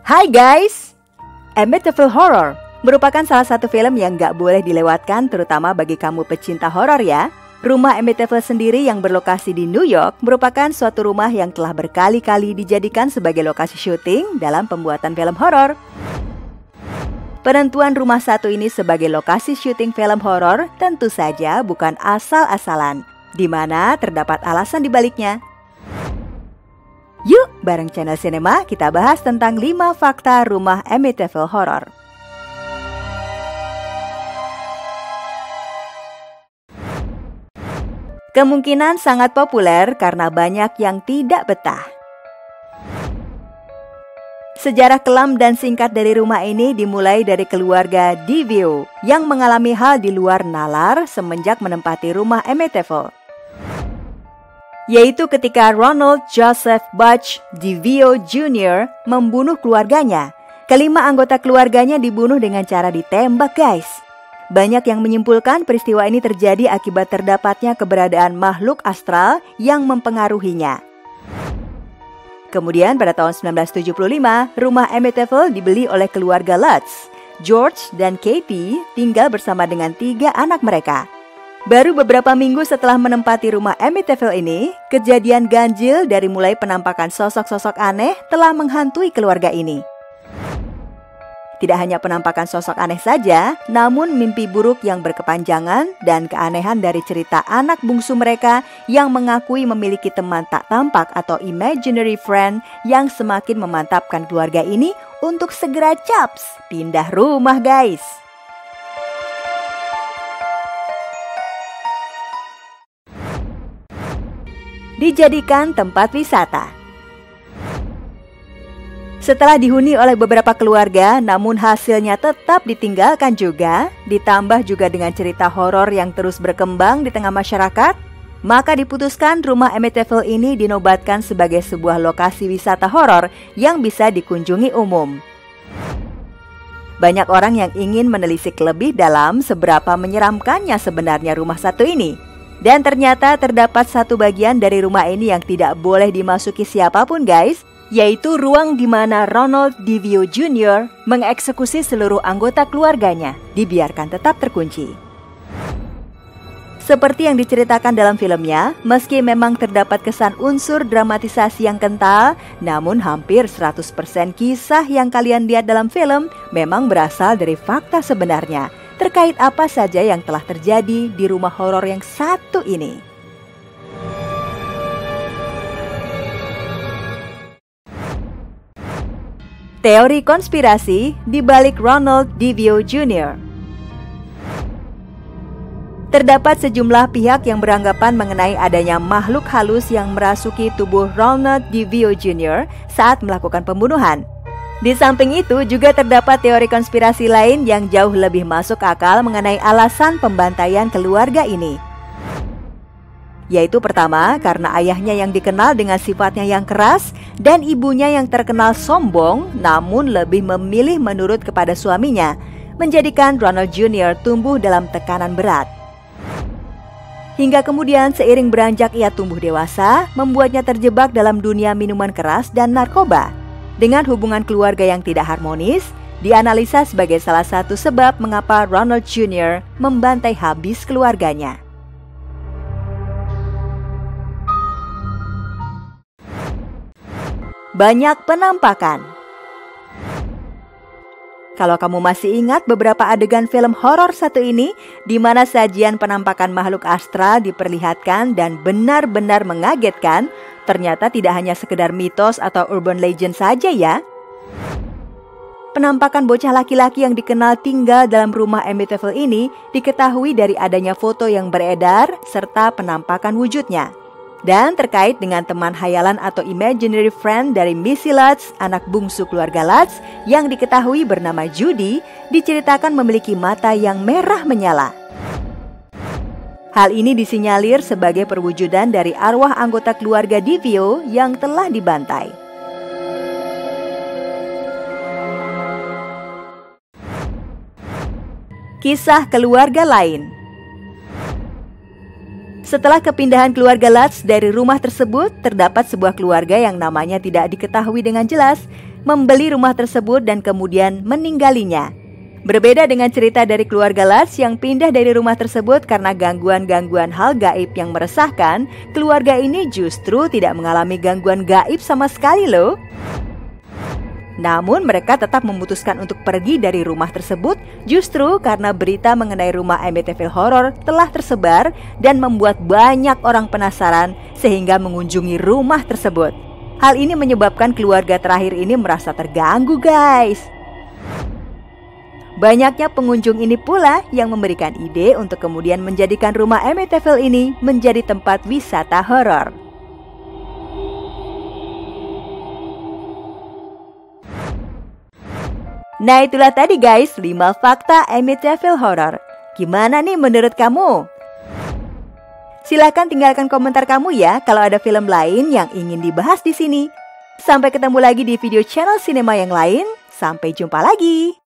Hai guys! Amityville Horror merupakan salah satu film yang gak boleh dilewatkan terutama bagi kamu pecinta horor ya. Rumah Amityville sendiri yang berlokasi di New York merupakan suatu rumah yang telah berkali-kali dijadikan sebagai lokasi syuting dalam pembuatan film horor. Penentuan rumah satu ini sebagai lokasi syuting film horor tentu saja bukan asal-asalan, di mana terdapat alasan di baliknya. Yuk, bareng channel Cinema kita bahas tentang 5 fakta rumah Amityville Horror. Kemungkinan sangat populer karena banyak yang tidak betah. Sejarah kelam dan singkat dari rumah ini dimulai dari keluarga DeVio yang mengalami hal di luar nalar semenjak menempati rumah Amityville. Yaitu ketika Ronald Joseph Butch DeVio Jr. membunuh keluarganya. Kelima anggota keluarganya dibunuh dengan cara ditembak guys. Banyak yang menyimpulkan peristiwa ini terjadi akibat terdapatnya keberadaan makhluk astral yang mempengaruhinya. Kemudian pada tahun 1975, rumah Amityville dibeli oleh keluarga Lutz. George dan Katie tinggal bersama dengan 3 anak mereka. Baru beberapa minggu setelah menempati rumah Amityville ini, kejadian ganjil dari mulai penampakan sosok-sosok aneh telah menghantui keluarga ini. Tidak hanya penampakan sosok aneh saja, namun mimpi buruk yang berkepanjangan dan keanehan dari cerita anak bungsu mereka yang mengakui memiliki teman tak tampak atau imaginary friend yang semakin memantapkan keluarga ini untuk segera caps pindah rumah guys. Dijadikan tempat wisata. Setelah dihuni oleh beberapa keluarga, namun hasilnya tetap ditinggalkan juga, ditambah juga dengan cerita horor yang terus berkembang di tengah masyarakat, maka diputuskan rumah Amityville ini dinobatkan sebagai sebuah lokasi wisata horor yang bisa dikunjungi umum. Banyak orang yang ingin menelisik lebih dalam seberapa menyeramkannya sebenarnya rumah satu ini. Dan ternyata terdapat satu bagian dari rumah ini yang tidak boleh dimasuki siapapun guys, yaitu ruang di mana Ronald DeVio Jr. mengeksekusi seluruh anggota keluarganya, dibiarkan tetap terkunci. Seperti yang diceritakan dalam filmnya, meski memang terdapat kesan unsur dramatisasi yang kental, namun hampir 100% kisah yang kalian lihat dalam film memang berasal dari fakta sebenarnya, terkait apa saja yang telah terjadi di rumah horor yang satu ini. Teori konspirasi di balik Ronald DeVio Jr. Terdapat sejumlah pihak yang beranggapan mengenai adanya makhluk halus yang merasuki tubuh Ronald DeVio Jr. saat melakukan pembunuhan. Di samping itu juga terdapat teori konspirasi lain yang jauh lebih masuk akal mengenai alasan pembantaian keluarga ini. Yaitu pertama, karena ayahnya yang dikenal dengan sifatnya yang keras dan ibunya yang terkenal sombong namun lebih memilih menurut kepada suaminya, menjadikan Ronald Jr. tumbuh dalam tekanan berat. Hingga kemudian seiring beranjak ia tumbuh dewasa, membuatnya terjebak dalam dunia minuman keras dan narkoba. Dengan hubungan keluarga yang tidak harmonis, dianalisa sebagai salah satu sebab mengapa Ronald Jr. membantai habis keluarganya. Banyak penampakan. Kalau kamu masih ingat beberapa adegan film horor satu ini, di mana sajian penampakan makhluk astral diperlihatkan dan benar-benar mengagetkan, ternyata tidak hanya sekedar mitos atau urban legend saja ya. Penampakan bocah laki-laki yang dikenal tinggal dalam rumah Amityville ini diketahui dari adanya foto yang beredar serta penampakan wujudnya. Dan terkait dengan teman hayalan atau imaginary friend dari Missy Lutz, anak bungsu keluarga Lutz, yang diketahui bernama Judy, diceritakan memiliki mata yang merah menyala. Hal ini disinyalir sebagai perwujudan dari arwah anggota keluarga DeVio yang telah dibantai. Kisah keluarga lain. Setelah kepindahan keluarga Lutz dari rumah tersebut, terdapat sebuah keluarga yang namanya tidak diketahui dengan jelas, membeli rumah tersebut dan kemudian meninggalinnya. Berbeda dengan cerita dari keluarga Lutz yang pindah dari rumah tersebut karena gangguan-gangguan hal gaib yang meresahkan, keluarga ini justru tidak mengalami gangguan gaib sama sekali loh. Namun mereka tetap memutuskan untuk pergi dari rumah tersebut justru karena berita mengenai rumah Amityville Horror telah tersebar dan membuat banyak orang penasaran sehingga mengunjungi rumah tersebut. Hal ini menyebabkan keluarga terakhir ini merasa terganggu, guys. Banyaknya pengunjung ini pula yang memberikan ide untuk kemudian menjadikan rumah Amityville ini menjadi tempat wisata horor. Nah itulah tadi guys 5 fakta Amityville Horror. Gimana nih menurut kamu? Silahkan tinggalkan komentar kamu ya kalau ada film lain yang ingin dibahas di sini. Sampai ketemu lagi di video channel Cinema yang lain. Sampai jumpa lagi.